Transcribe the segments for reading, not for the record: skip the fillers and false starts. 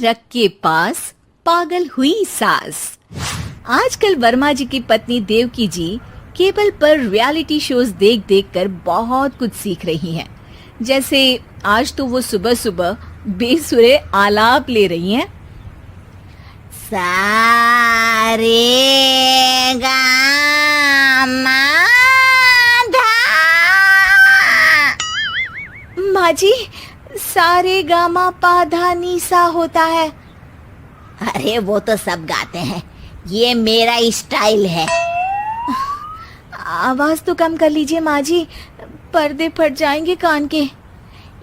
रख के पास पागल हुई सास। आजकल वर्मा जी की पत्नी देवकी जी केबल पर रियलिटी शोज देख देख कर बहुत कुछ सीख रही हैं। जैसे आज तो वो सुबह सुबह बेसुरे आलाप ले रही हैं। सारे गामा माँ जी, सारे गामा पाधा नीसा होता है। अरे वो तो सब गाते हैं, ये मेरा स्टाइल है। आवाज तो कम कर लीजिए माँ जी, पर्दे फट जाएंगे कान के।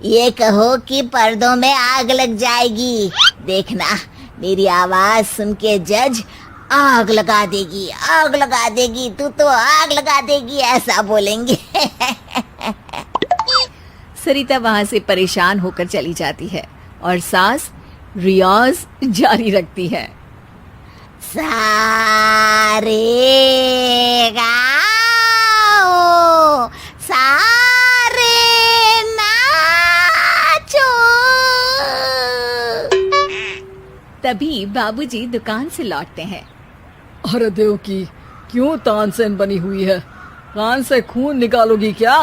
ये कहो कि पर्दों में आग लग जाएगी। देखना, मेरी आवाज सुन के जज आग लगा देगी, आग लगा देगी, तू तो आग लगा देगी, ऐसा बोलेंगे। सरिता वहां से परेशान होकर चली जाती है और सास रियाज जारी रखती है। सारे गाओ, सारे नाचो। तभी बाबूजी दुकान से लौटते हैं। अरे देवकी, क्यों तानसेन बनी हुई है? कान से खून निकालोगी क्या?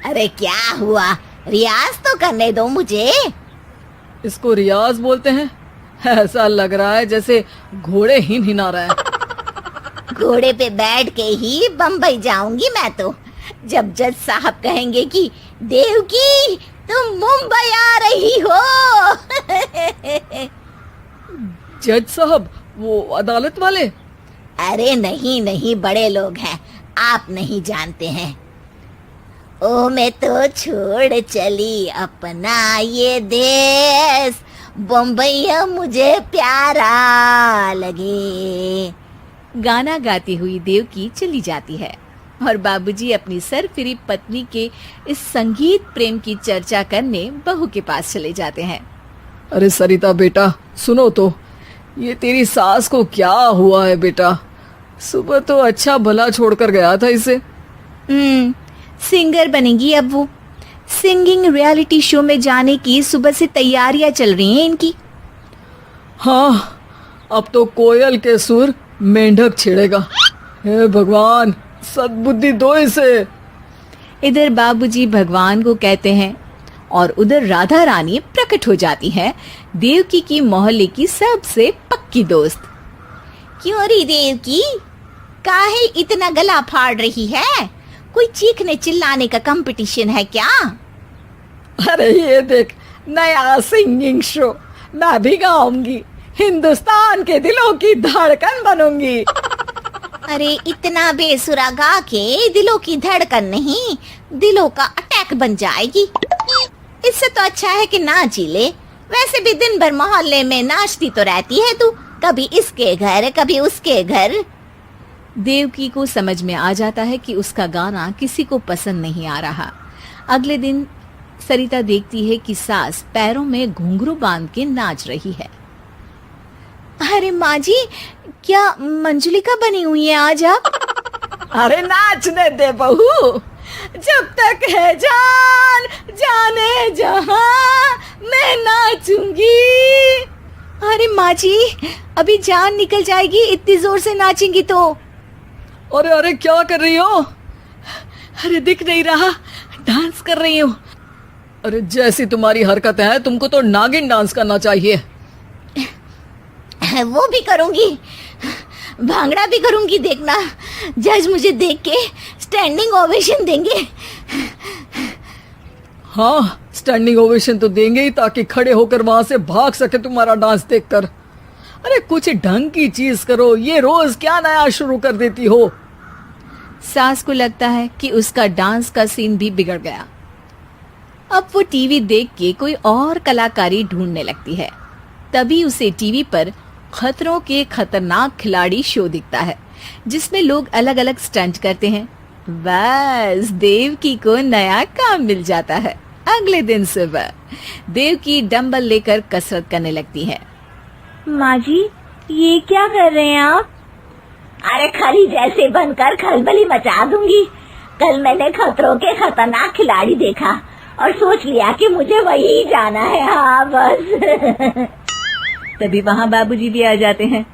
अरे क्या हुआ, रियाज तो करने दो मुझे। इसको रियाज बोलते हैं? ऐसा लग रहा है जैसे घोड़े हिना रहा है। घोड़े पे बैठ के ही बम्बई जाऊंगी मैं तो, जब जज साहब कहेंगे कि देवकी तुम मुंबई आ रही हो। जज साहब, वो अदालत वाले? अरे नहीं नहीं, बड़े लोग हैं, आप नहीं जानते हैं। ओ मैं तो छोड़ चली अपना ये देश, बम्बई मुझे प्यारा लगे। गाना गाती हुई देवकी चली जाती है और बाबूजी अपनी सरफिरी पत्नी के इस संगीत प्रेम की चर्चा करने बहू के पास चले जाते हैं। अरे सरिता बेटा, सुनो तो, ये तेरी सास को क्या हुआ है बेटा? सुबह तो अच्छा भला छोड़कर गया था इसे। सिंगर बनेगी अब वो। सिंगिंग रियलिटी शो में जाने की सुबह से तैयारियां चल रही हैं इनकी। हाँ, अब तो कोयल के सुर मेंढक छेड़ेगा। हे भगवान, सद्बुद्धि दो इसे। इधर बाबूजी भगवान को कहते हैं और उधर राधा रानी प्रकट हो जाती है, देवकी की मोहल्ले की सबसे पक्की दोस्त। क्यों री देवकी, काहे इतना गला फाड़ रही है? कोई चीखने चिल्लाने का कंपटीशन है क्या? अरे ये देख, नया सिंगिंग शो, मैं भी गाऊंगी, हिंदुस्तान के दिलों की धड़कन बनूंगी। अरे इतना बेसुरा गा के दिलों की धड़कन नहीं, दिलों का अटैक बन जाएगी। इससे तो अच्छा है कि नाच ही ले। वैसे भी दिन भर मोहल्ले में नाचती तो रहती है तू, कभी इसके घर कभी उसके घर। देवकी को समझ में आ जाता है कि उसका गाना किसी को पसंद नहीं आ रहा। अगले दिन सरिता देखती है कि सास पैरों में घुंघरू बांध के नाच रही है। अरे माँ जी, क्या मंजुलिका बनी हुई है आज आप? अरे नाचने दे बहू, जब तक है जान जाने जहां मैं नाचूंगी। अरे माँ जी, अभी जान निकल जाएगी इतनी जोर से नाचेंगी तो। अरे अरे क्या कर रही हो? अरे दिख नहीं रहा, डांस कर रही हूँ। अरे जैसी तुम्हारी हरकत है, तुमको तो नागिन डांस करना चाहिए। वो भी करूंगी, भांगड़ा भी करूंगी। देखना, जज मुझे देख के स्टैंडिंग ओवेशन देंगे। हाँ, स्टैंडिंग ओवेशन तो देंगे ही, ताकि खड़े होकर वहां से भाग सके तुम्हारा डांस देखकर। अरे कुछ ढंग की चीज करो, ये रोज क्या नया शुरू कर देती हो? सास को लगता है कि उसका डांस का सीन भी बिगड़ गया। अब वो टीवी देख के कोई और कलाकारी ढूंढने लगती है। तभी उसे टीवी पर खतरों के खतरनाक खिलाड़ी शो दिखता है, जिसमें लोग अलग अलग स्टंट करते हैं। बस देवकी को नया काम मिल जाता है। अगले दिन सुबह देवकी डंबल लेकर कसरत करने लगती है। माँ जी, ये क्या कर रहे हैं आप? अरे खरी जैसे बनकर खलबली मचा दूंगी। कल मैंने खतरों के खतरनाक खिलाड़ी देखा और सोच लिया कि मुझे वही जाना है। हाँ बस। तभी वहाँ बाबूजी भी आ जाते हैं।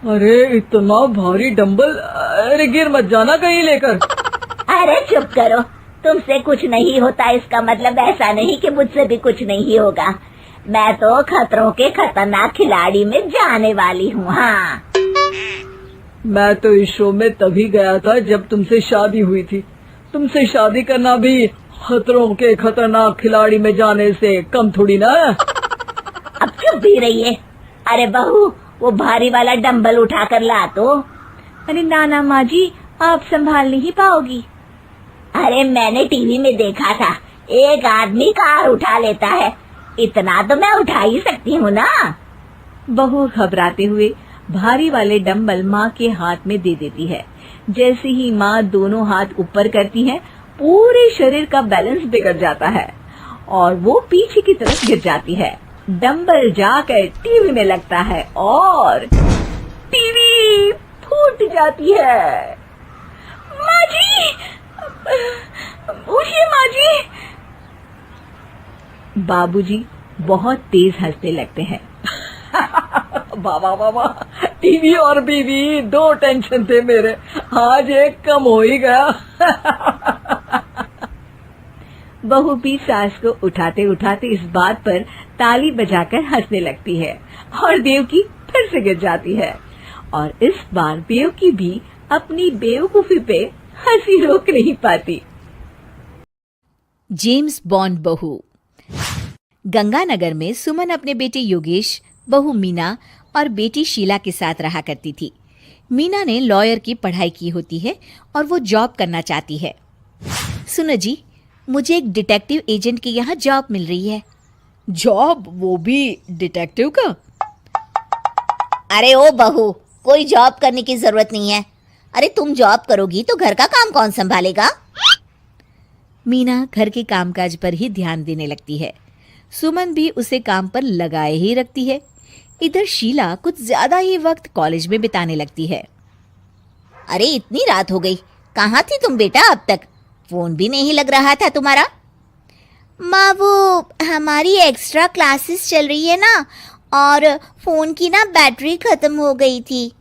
अरे इतना भारी डंबल, अरे गिर मत जाना कहीं लेकर। अरे चुप करो, तुमसे कुछ नहीं होता इसका मतलब ऐसा नहीं कि मुझसे भी कुछ नहीं होगा। मैं तो खतरों के खतरनाक खिलाड़ी में जाने वाली हूँ। हाँ, मैं तो इस शो में तभी गया था जब तुमसे शादी हुई थी। तुमसे शादी करना भी खतरों के खतरनाक खिलाड़ी में जाने से कम थोड़ी ना है। अब चुप भी रहिए। अरे बहू, वो भारी वाला डंबल उठाकर ला तो। अरे ना माँ जी, आप संभाल नहीं पाओगी। अरे मैंने टीवी में देखा था, एक आदमी कार उठा लेता है, इतना तो मैं उठा ही सकती हूँ ना। बहू घबराते हुए भारी वाले डंबल माँ के हाथ में दे देती है। जैसे ही माँ दोनों हाथ ऊपर करती है, पूरे शरीर का बैलेंस बिगड़ जाता है और वो पीछे की तरफ गिर जाती है। डंबल जाकर टीवी में लगता है और टीवी फूट जाती है। माँ जी, उठिए माँ जी। बाबूजी बहुत तेज हंसने लगते हैं। बाबा बाबा, टीवी और बीवी दो टेंशन थे मेरे, आज एक कम हो ही गया। बहू भी सास को उठाते उठाते इस बात पर ताली बजाकर हंसने लगती है और देवकी फिर से गिर जाती है। और इस बार देवकी भी अपनी बेवकूफी पे हंसी रोक नहीं पाती। जेम्स बॉन्ड बहू। गंगानगर में सुमन अपने बेटे योगेश, बहू मीना और बेटी शीला के साथ रहा करती थी। मीना ने लॉयर की पढ़ाई की होती है और वो जॉब करना चाहती है। सुनो जी, मुझे एक डिटेक्टिव एजेंट के यहाँ जॉब मिल रही है। जॉब, वो भी डिटेक्टिव का? अरे ओ बहू, कोई जॉब करने की जरूरत नहीं है। अरे तुम जॉब करोगी तो घर का काम कौन संभालेगा? मीना घर के कामकाज पर ही ध्यान देने लगती है। सुमन भी उसे काम पर लगाए ही रखती है। इधर शीला कुछ ज्यादा ही वक्त कॉलेज में बिताने लगती है। अरे इतनी रात हो गई, कहाँ थी तुम बेटा अब तक? फोन भी नहीं लग रहा था तुम्हारा। माँ, वो हमारी एक्स्ट्रा क्लासेस चल रही है ना, और फोन की ना बैटरी खत्म हो गई थी।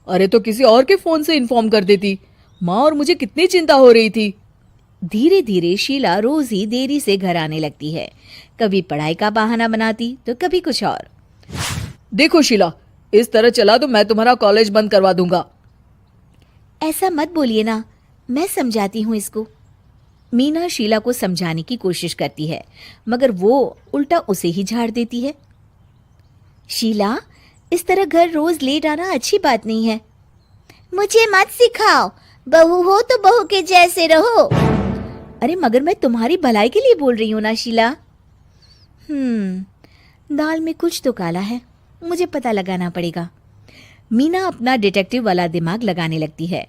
अरे तो किसी और के फोन से इन्फॉर्म कर देती। माँ और मुझे कितनी चिंता हो रही थी। धीरे धीरे शीला रोज ही देरी से घर आने लगती है। कभी पढ़ाई का बहाना बनाती तो कभी कुछ और। देखो शीला, इस तरह चला तो मैं तुम्हारा कॉलेज बंद करवा दूंगा। ऐसा मत बोलिए ना, मैं समझाती हूँ इसको। मीना शीला को समझाने की कोशिश करती है, मगर वो उल्टा उसे ही झाड़ देती है। शीला, इस तरह घर रोज लेट आना अच्छी बात नहीं है। मुझे मत सिखाओ, बहू हो तो बहू के जैसे रहो। अरे मगर मैं तुम्हारी भलाई के लिए बोल रही हूँ ना शीला। दाल में कुछ तो काला है, मुझे पता लगाना पड़ेगा। मीना अपना डिटेक्टिव वाला दिमाग लगाने लगती है।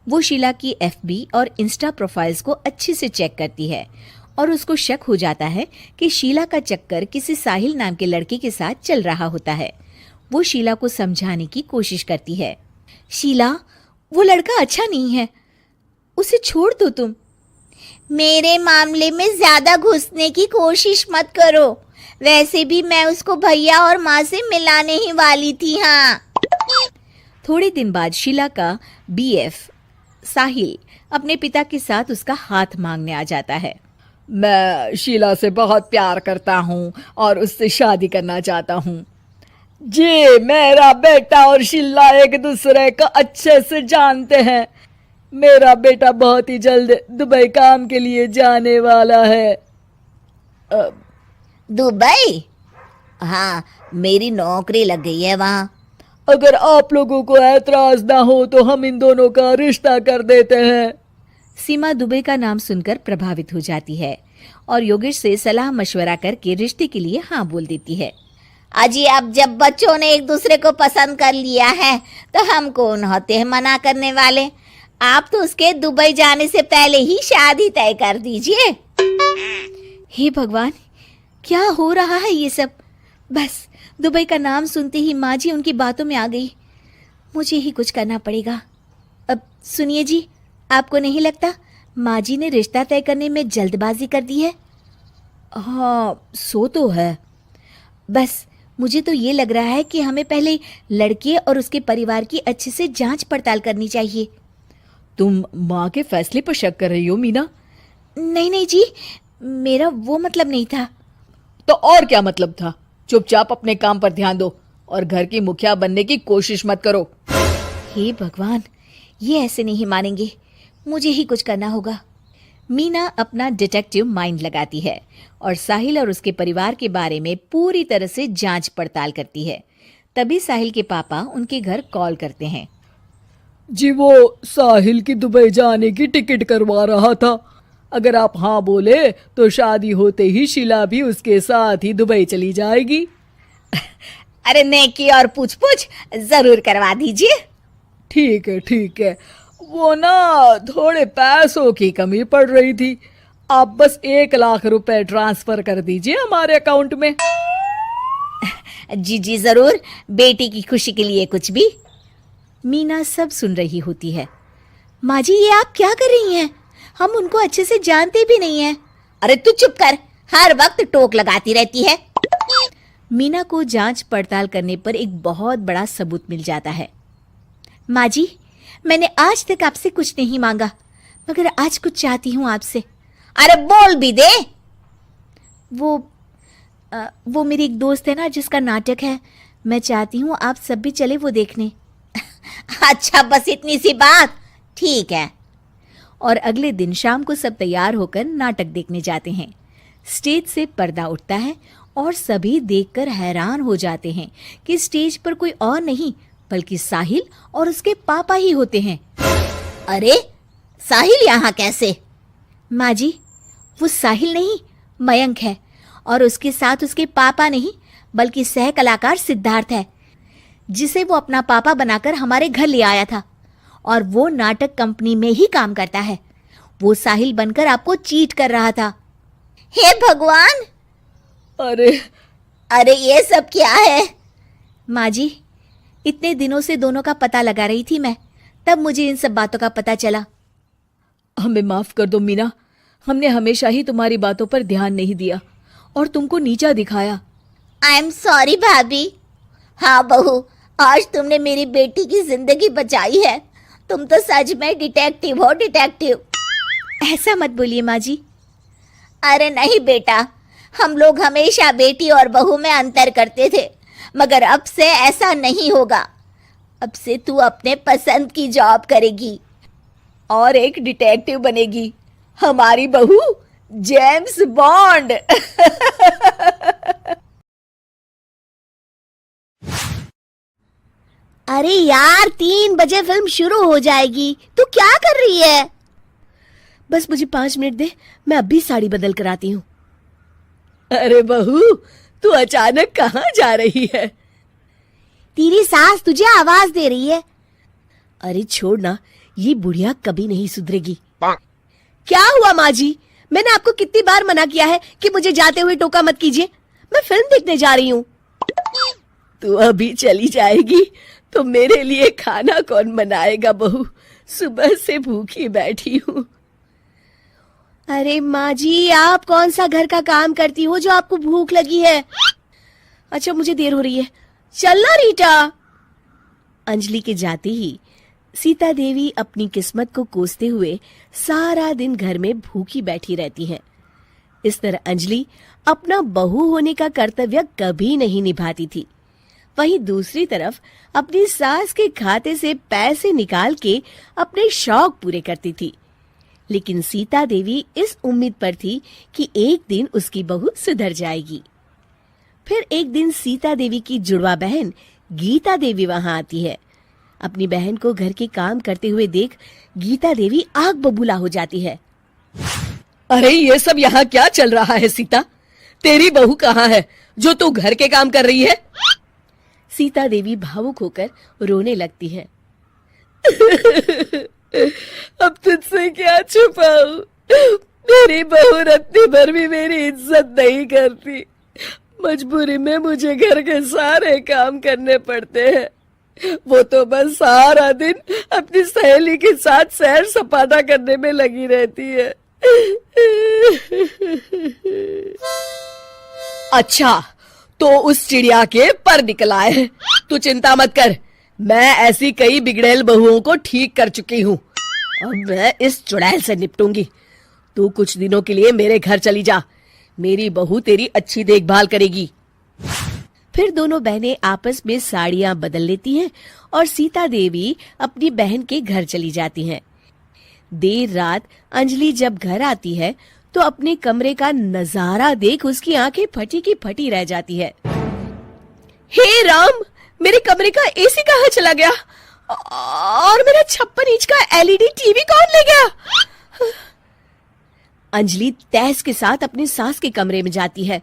वो शीला की एफबी और इंस्टा प्रोफाइल्स को अच्छे से चेक करती है और उसको शक हो जाता है कि शीला का चक्कर किसी साहिल नाम के लड़के के साथ चल रहा होता है। वो शीला को समझाने की कोशिश करती है। शीला, वो लड़का अच्छा नहीं है, उसे छोड़ दो तुम। मेरे मामले में ज्यादा घुसने की कोशिश मत करो, वैसे भी मैं उसको भैया और माँ से मिलाने ही वाली थी। हाँ। थोड़े दिन बाद शीला का बीएफ साहिल अपने पिता के साथ उसका हाथ मांगने आ जाता है। मैं शीला से बहुत प्यार करता हूँ और उससे शादी करना चाहता हूँ। जी, मेरा बेटा और शीला एक दूसरे को अच्छे से जानते हैं। मेरा बेटा बहुत ही जल्द दुबई काम के लिए जाने वाला है। दुबई? हाँ, मेरी नौकरी लग गई है वहाँ। अगर आप लोगों को ऐतराज ना हो तो हम इन दोनों का रिश्ता कर देते हैं। सीमा दुबई का नाम सुनकर प्रभावित हो जाती है और योगेश से सलाह मशवरा करके रिश्ते के लिए हाँ बोल देती है। अजी, अब जब बच्चों ने एक दूसरे को पसंद कर लिया है तो हम कौन होते हैं मना करने वाले। आप तो उसके दुबई जाने से पहले ही शादी तय कर दीजिए। हे भगवान, क्या हो रहा है ये सब। बस दुबई का नाम सुनते ही माँ जी उनकी बातों में आ गई। मुझे ही कुछ करना पड़ेगा। अब सुनिए जी, आपको नहीं लगता माँ जी ने रिश्ता तय करने में जल्दबाजी कर दी है? हाँ, सो तो है। बस मुझे तो ये लग रहा है कि हमें पहले लड़के और उसके परिवार की अच्छे से जांच पड़ताल करनी चाहिए। तुम माँ के फैसले पर शक कर रही हो मीना? नहीं नहीं जी, मेरा वो मतलब नहीं था। तो और क्या मतलब था? चुपचाप अपने काम पर ध्यान दो और घर की मुखिया बनने की कोशिश मत करो। हे भगवान, ये ऐसे नहीं मानेंगे, मुझे ही कुछ करना होगा। मीना अपना डिटेक्टिव माइंड लगाती है और साहिल और उसके परिवार के बारे में पूरी तरह से जांच पड़ताल करती है। तभी साहिल के पापा उनके घर कॉल करते हैं। जी, वो साहिल की दुबई जाने की टिकट करवा रहा था। अगर आप हाँ बोले तो शादी होते ही शीला भी उसके साथ ही दुबई चली जाएगी। अरे नेकी और पूछ पूछ जरूर करवा दीजिए। ठीक है ठीक है, वो ना थोड़े पैसों की कमी पड़ रही थी। आप बस 1 लाख रुपए ट्रांसफर कर दीजिए हमारे अकाउंट में। जी जी जरूर, बेटी की खुशी के लिए कुछ भी। मीना सब सुन रही होती है। माँ जी, ये आप क्या कर रही हैं? हम उनको अच्छे से जानते भी नहीं हैं। अरे तू चुप कर, हर वक्त टोक लगाती रहती है। मीना को जांच पड़ताल करने पर एक बहुत बड़ा सबूत मिल जाता है। माँ जी, मैंने आज तक आपसे कुछ नहीं मांगा, मगर आज कुछ चाहती हूँ आपसे। अरे बोल भी दे। वो मेरी एक दोस्त है ना, जिसका नाटक है। मैं चाहती हूँ आप सब भी चले वो देखने। अच्छा, बस इतनी सी बात, ठीक है। और अगले दिन शाम को सब तैयार होकर नाटक देखने जाते हैं। स्टेज से पर्दा उठता है और सभी देखकर हैरान हो जाते हैं कि स्टेज पर कोई और नहीं बल्कि साहिल और उसके पापा ही होते हैं। अरे साहिल यहाँ कैसे? माँ जी, वो साहिल नहीं, मयंक है। और उसके साथ उसके पापा नहीं बल्कि सह कलाकार सिद्धार्थ है, जिसे वो अपना पापा बनाकर हमारे घर ले आया था। और वो नाटक कंपनी में ही काम करता है। वो साहिल बनकर आपको चीट कर रहा था। हे भगवान! अरे ये सब क्या है? माँ जी, इतने दिनों से दोनों का पता लगा रही थी मैं, तब मुझे इन सब बातों का पता चला। हमें माफ कर दो मीना, हमने हमेशा ही तुम्हारी बातों पर ध्यान नहीं दिया और तुमको नीचा दिखाया। आई एम सॉरी भाभी। हाँ बहू, आज तुमने मेरी बेटी की जिंदगी बचाई है। तुम तो सच में डिटेक्टिव हो, डिटेक्टिव। ऐसा मत बोलिए माँ जी। अरे नहीं बेटा, हम लोग हमेशा बेटी और बहू में अंतर करते थे, मगर अब से ऐसा नहीं होगा। अब से तू अपने पसंद की जॉब करेगी और एक डिटेक्टिव बनेगी। हमारी बहू जेम्स बॉन्ड। अरे यार, 3 बजे फिल्म शुरू हो जाएगी, तू क्या कर रही है? बस मुझे 5 मिनट दे, मैं अभी साड़ी बदल कर आती हूँ। अरे बहू, तू अचानक कहाँ जा रही है? तेरी सास तुझे आवाज दे रही है। अरे छोड़ ना, ये बुढ़िया कभी नहीं सुधरेगी। क्या हुआ माँ जी? मैंने आपको कितनी बार मना किया है कि मुझे जाते हुए टोका मत कीजिए। मैं फिल्म देखने जा रही हूँ। तू अभी चली जाएगी तो मेरे लिए खाना कौन बनाएगा बहू? सुबह से भूखी बैठी हूँ। अरे माँ जी, आप कौन सा घर का काम करती हो जो आपको भूख लगी है? अच्छा, मुझे देर हो रही है, चलना रीटा। अंजलि के जाते ही सीता देवी अपनी किस्मत को कोसते हुए सारा दिन घर में भूखी बैठी रहती है। इस तरह अंजलि अपना बहू होने का कर्तव्य कभी नहीं निभाती थी। वहीं दूसरी तरफ अपनी सास के खाते से पैसे निकाल के अपने शौक पूरे करती थी। लेकिन सीता देवी इस उम्मीद पर थी कि एक दिन उसकी बहू सुधर जाएगी। फिर एक दिन सीता देवी की जुड़वा बहन गीता देवी वहां आती है। अपनी बहन को घर के काम करते हुए देख गीता देवी आग बबूला हो जाती है। अरे ये सब यहाँ क्या चल रहा है सीता? तेरी बहू कहाँ है जो तू घर के काम कर रही है? सीता देवी भावुक होकर रोने लगती है। अब तुझसे क्या छुपाऊं? मेरी बहू रत्ती भर भी मेरी इज्जत नहीं करती। मजबूरी में मुझे घर के सारे काम करने पड़ते हैं। वो तो बस सारा दिन अपनी सहेली के साथ सैर सपाटा करने में लगी रहती है। अच्छा, तो उस चिड़िया के पर निकल आए। तू चिंता मत कर, मैं ऐसी कई बिगड़ैल बहुओं को ठीक कर चुकी हूँ। अब मैं इस चुड़ैल से निपटूंगी। तू कुछ दिनों के लिए मेरे घर चली जा, मेरी बहू तेरी अच्छी देखभाल करेगी। फिर दोनों बहनें आपस में साड़ियां बदल लेती हैं और सीता देवी अपनी बहन के घर चली जाती हैं। देर रात अंजलि जब घर आती है तो अपने कमरे का नजारा देख उसकी आंखें फटी की फटी रह जाती है। हे राम, मेरे कमरे का एसी कहाँ चला गया और मेरा 56 इंच का एलईडी टीवी कौन ले गया? अंजलि तहस के साथ अपनी सास के कमरे में जाती है।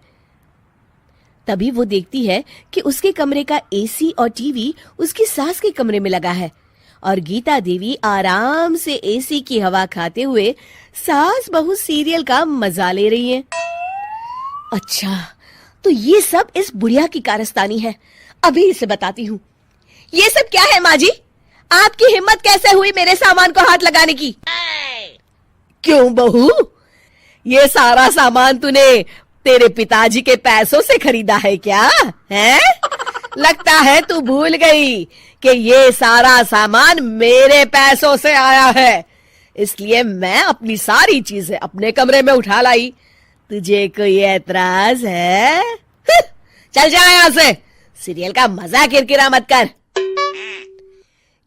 तभी वो देखती है कि उसके कमरे का एसी और टीवी उसकी सास के कमरे में लगा है और गीता देवी आराम से एसी की हवा खाते हुए सास बहू सीरियल का मजा ले रही है। अच्छा, तो ये सब इस बुढ़िया की कारस्तानी है, अभी इसे बताती हूँ। ये सब क्या है माँ जी? आपकी हिम्मत कैसे हुई मेरे सामान को हाथ लगाने की? क्यों बहू, ये सारा सामान तूने तेरे पिताजी के पैसों से खरीदा है क्या? हैं? लगता है तू भूल गई कि ये सारा सामान मेरे पैसों से आया है, इसलिए मैं अपनी सारी चीजें अपने कमरे में उठा लाई। तुझे कोई एतराज है? चल जा यहां से, सीरियल का मजा किरकिरा मत कर।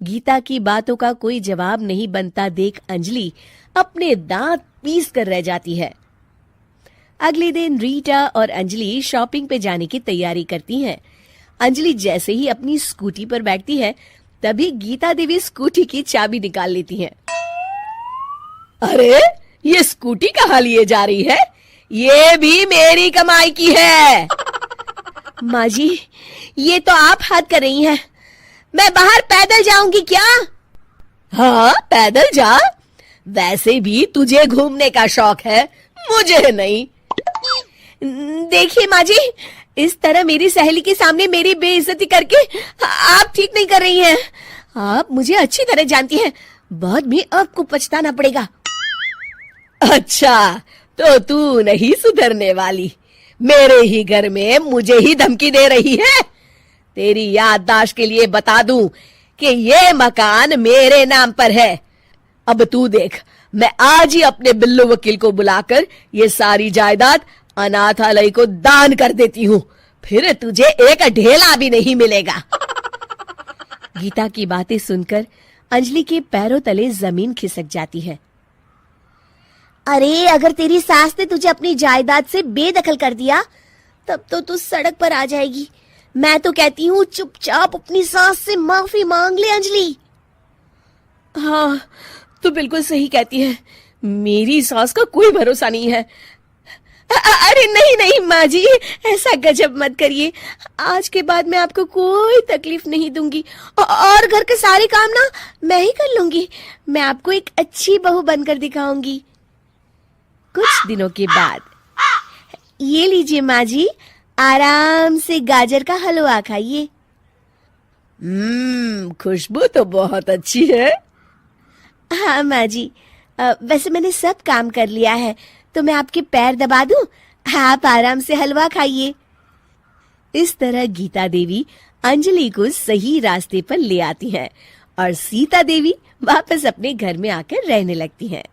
गीता की बातों का कोई जवाब नहीं बनता देख अंजलि अपने दांत पीस कर रह जाती है। अगले दिन रीटा और अंजलि शॉपिंग पे जाने की तैयारी करती हैं। अंजलि जैसे ही अपनी स्कूटी पर बैठती है तभी गीता देवी स्कूटी की चाबी निकाल लेती हैं। अरे, ये स्कूटी कहाँ लिए जा रही है? ये भी मेरी कमाई की है। माँ जी, ये तो आप हाथ कर रही हैं। मैं बाहर पैदल जाऊंगी क्या? हाँ, पैदल जा। वैसे भी तुझे घूमने का शौक है, मुझे नहीं। देखिए माँ जी, इस तरह मेरी सहेली के सामने मेरी बेइज्जती करके आप ठीक नहीं कर रही हैं। आप मुझे अच्छी तरह जानती हैं, बाद में आपको पछताना पड़ेगा। अच्छा, तो तू नहीं सुधरने वाली, मेरे ही घर में मुझे ही धमकी दे रही है। तेरी याददाश्त के लिए बता दूं कि ये मकान मेरे नाम पर है। अब तू देख, मैं आज ही अपने बिल्लू वकील को बुलाकर ये सारी जायदाद अनाथालय को दान कर देती हूँ, फिर तुझे एक ढेला भी नहीं मिलेगा। गीता की बातें सुनकर अंजलि के पैरों तले जमीन खिसक जाती है। अरे, अगर तेरी सास ने तुझे अपनी जायदाद से बेदखल कर दिया तब तो तू सड़क पर आ जाएगी। मैं तो कहती हूँ चुपचाप अपनी सास से माफी मांग ले अंजलि। हाँ, तू बिल्कुल सही कहती है, मेरी सास का कोई भरोसा नहीं है। अरे नहीं नहीं माँ जी, ऐसा गजब मत करिए। आज के बाद मैं आपको कोई तकलीफ नहीं दूंगी और घर के सारे काम ना मैं ही कर लूंगी। मैं आपको एक अच्छी बहू बनकर दिखाऊंगी। कुछ दिनों के बाद, ये लीजिए माँ जी, आराम से गाजर का हलवा खाइए। खुशबू तो बहुत अच्छी है। हाँ माँ जी, वैसे मैंने सब काम कर लिया है, तो मैं आपके पैर दबा दूं? आप आराम से हलवा खाइए। इस तरह गीता देवी अंजलि को सही रास्ते पर ले आती हैं और सीता देवी वापस अपने घर में आकर रहने लगती हैं।